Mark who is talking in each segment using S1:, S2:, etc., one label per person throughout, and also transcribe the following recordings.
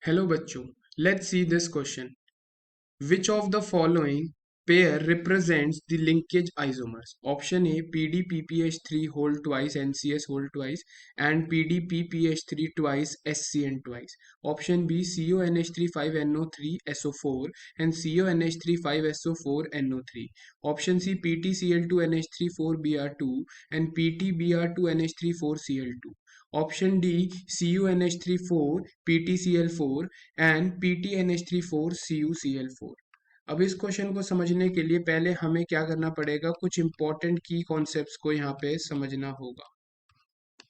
S1: Hello बच्चों, let's see this question. Which of the following pair represents the linkage isomers? Option A PDPPH3 whole twice NCS whole twice and PDPPH3 twice SCN twice. Option B CONH3 5NO3 SO4 and CONH3 5SO4 NO3. Option C PTCl2 NH3 4Br2 and PTBr2 NH3 4Cl2. Option D CuNH3 4 PTCl4 and PTNH3 4 CuCl4। अब इस question को समझने के लिए पहले हमें क्या करना पड़ेगा, कुछ इंपॉर्टेंट की कॉन्सेप्ट्स को यहाँ पे समझना होगा।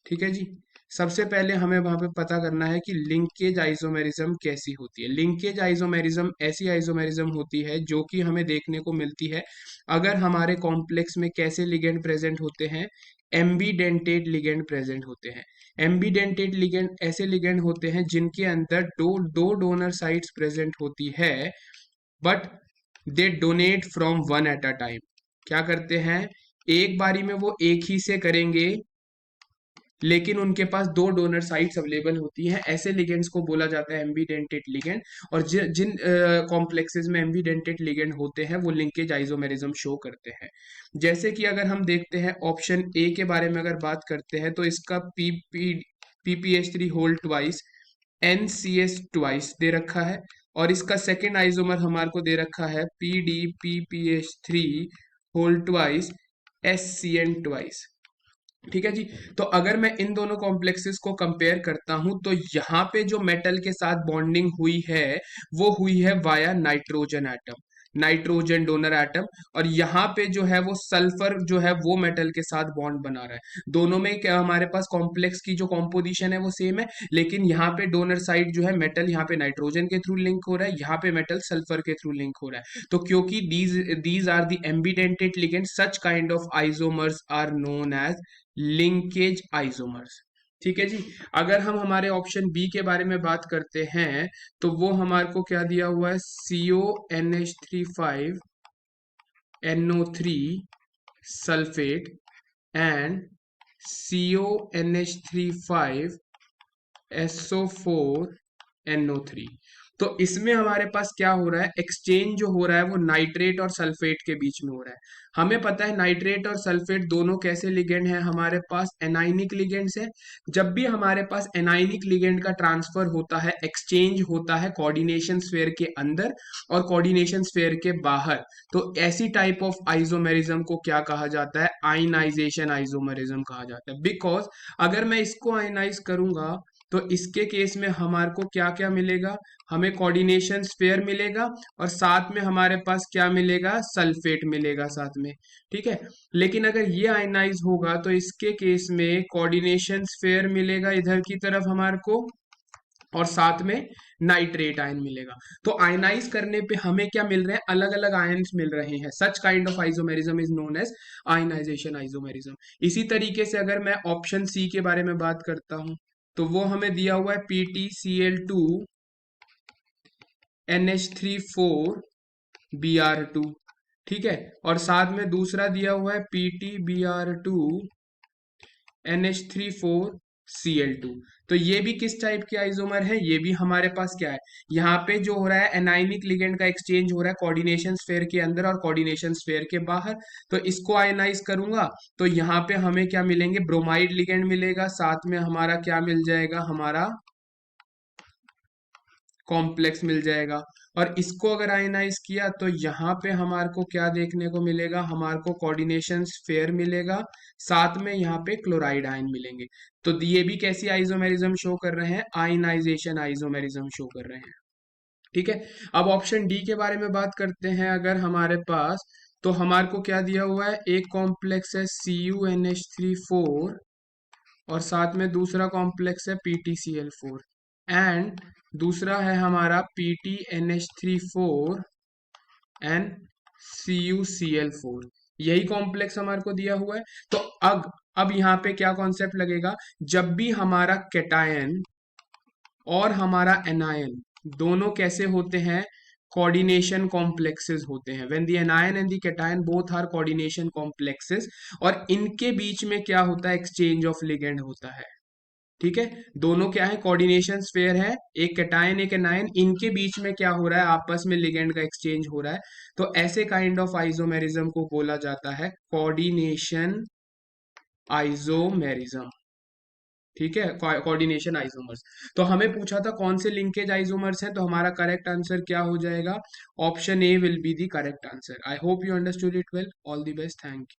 S1: ठीक है जी। सबसे पहले हमें वहां पे पता करना है कि लिंकेज आइसोमेरिज्म कैसी होती है। लिंकेज आइसोमेरिज्म ऐसी आइसोमेरिज्म होती है जो कि हमें देखने को मिलती है अगर हमारे कॉम्प्लेक्स में कैसे लिगेंड प्रेजेंट होते हैं, एम्बीडेंटेड लिगेंड प्रेजेंट होते हैं। एम्बीडेंटेड लिगेंड ऐसे लिगेंड होते हैं जिनके अंदर दो दो डोनर साइट्स प्रेजेंट होती है, but they donate from one at a time. क्या करते हैं, एक बारी में वो एक ही से करेंगे लेकिन उनके पास दो डोनर साइट्स अवेलेबल होती हैं। ऐसे लिगेंड्स को बोला जाता है एम्बीडेंटेड लिगेंड। और जिन कॉम्प्लेक्सेस में एम्बीडेंटेड लिगेंड होते हैं वो लिंकेज आइसोमेरिज्म शो करते हैं। जैसे कि अगर हम देखते हैं ऑप्शन ए के बारे में अगर बात करते हैं तो इसका PPH3 whole twice NCS twice दे रखा है और इसका सेकेंड आइसोमर हमारे को दे रखा है PDPPH3 whole twice SCN twice. ठीक है जी। तो अगर मैं इन दोनों कॉम्प्लेक्सेस को कंपेयर करता हूं तो यहाँ पे जो मेटल के साथ बॉन्डिंग हुई है वो हुई है via nitrogen atom, nitrogen donor atom. और यहाँ पे जो है वो सल्फर जो है वो मेटल के साथ बॉन्ड बना रहा है। दोनों में क्या हमारे पास कॉम्प्लेक्स की जो कॉम्पोजिशन है वो सेम है, लेकिन यहाँ पे डोनर साइड जो है मेटल यहाँ पे नाइट्रोजन के थ्रू लिंक हो रहा है, यहाँ पे मेटल सल्फर के थ्रू लिंक हो रहा है। तो क्योंकि these are the ambidentate ligand, such kind of isomers are known as linkage isomers. ठीक है जी। अगर हम हमारे ऑप्शन बी के बारे में बात करते हैं तो वो हमारे को क्या दिया हुआ है, CONH3 sulphate and CONH3 SO4NO3। तो इसमें हमारे पास क्या हो रहा है, एक्सचेंज जो हो रहा है वो नाइट्रेट और सल्फेट के बीच में हो रहा है। हमें पता है नाइट्रेट और सल्फेट दोनों कैसे लिगेंड है, हमारे पास एनाइनिक लिगेंड्स है। जब भी हमारे पास एनाइनिक लिगेंड का ट्रांसफर होता है, एक्सचेंज होता है कोऑर्डिनेशन स्फीयर के अंदर और कोऑर्डिनेशन स्फीयर के बाहर, तो ऐसी टाइप ऑफ आइसोमेरिज्म को क्या कहा जाता है, आयनाइजेशन आइसोमेरिज्म कहा जाता है। बिकॉज अगर मैं इसको आयनाइज करूंगा तो इसके केस में हमारे को क्या क्या मिलेगा, हमें कोऑर्डिनेशन स्फीयर मिलेगा और साथ में हमारे पास क्या मिलेगा, सल्फेट मिलेगा साथ में। ठीक है। लेकिन अगर ये आयनाइज होगा तो इसके केस में कोऑर्डिनेशन स्फीयर मिलेगा इधर की तरफ हमारे को और साथ में नाइट्रेट आयन मिलेगा। तो आयनाइज करने पे हमें क्या मिल रहे हैं, अलग अलग आयन्स मिल रहे हैं। Such kind of isomerism is known as ionisation isomerism. इसी तरीके से अगर मैं ऑप्शन सी के बारे में बात करता हूं तो वो हमें दिया हुआ है PTCl2 NH3 4Br2। ठीक है। और साथ में दूसरा दिया हुआ है PTBr2 NH3 4Cl2। तो ये भी किस टाइप के आइसोमर है, ये भी हमारे पास क्या है, यहाँ पे जो हो रहा है एनाइनिक लिगेंड का एक्सचेंज हो रहा है कोऑर्डिनेशन स्फीयर के अंदर और कोऑर्डिनेशन स्फीयर के बाहर। तो इसको आयनाइज करूंगा तो यहाँ पे हमें क्या मिलेंगे, ब्रोमाइड लिगेंड मिलेगा, साथ में हमारा क्या मिल जाएगा, हमारा कॉम्प्लेक्स मिल जाएगा। और इसको अगर आयनाइज किया तो यहाँ पे हमारे को क्या देखने को मिलेगा, हमारे को कोऑर्डिनेशन स्फीयर मिलेगा, साथ में यहाँ पे क्लोराइड आयन मिलेंगे। तो ये भी कैसी आइसोमेरिज्म शो कर रहे हैं, आयनाइजेशन आइसोमेरिज्म शो कर रहे हैं। ठीक है। अब ऑप्शन डी के बारे में बात करते हैं अगर हमारे पास, तो हमारे को क्या दिया हुआ है, एक कॉम्प्लेक्स है CuNH3 4 और साथ में दूसरा कॉम्प्लेक्स है PTCl4 एंड दूसरा है हमारा PTNH3 4 एंड CuCl4। यही कॉम्प्लेक्स हमारे को दिया हुआ है। तो अब यहाँ पे क्या कॉन्सेप्ट लगेगा, जब भी हमारा कैटायन और हमारा एनायन दोनों कैसे होते हैं, कोऑर्डिनेशन कॉम्प्लेक्सेस होते हैं। When the anion and the cation both are coordination complexes, और इनके बीच में क्या होता है, एक्सचेंज ऑफ लिगेंड होता है। ठीक है, दोनों क्या है, कोऑर्डिनेशन स्फेयर है, एक कैटायन एक एनायन, इनके बीच में क्या हो रहा है, आपस में लिगेंड का एक्सचेंज हो रहा है। तो ऐसे काइंड ऑफ आइसोमेरिज्म को बोला जाता है कोऑर्डिनेशन आइसोमेरिज्म। ठीक है, कोऑर्डिनेशन आइसोमर्स। तो हमें पूछा था कौन से लिंकेज आइसोमर्स हैं, तो हमारा करेक्ट आंसर क्या हो जाएगा, option A will be the correct answer. I hope you understood it well. All the best, thank you.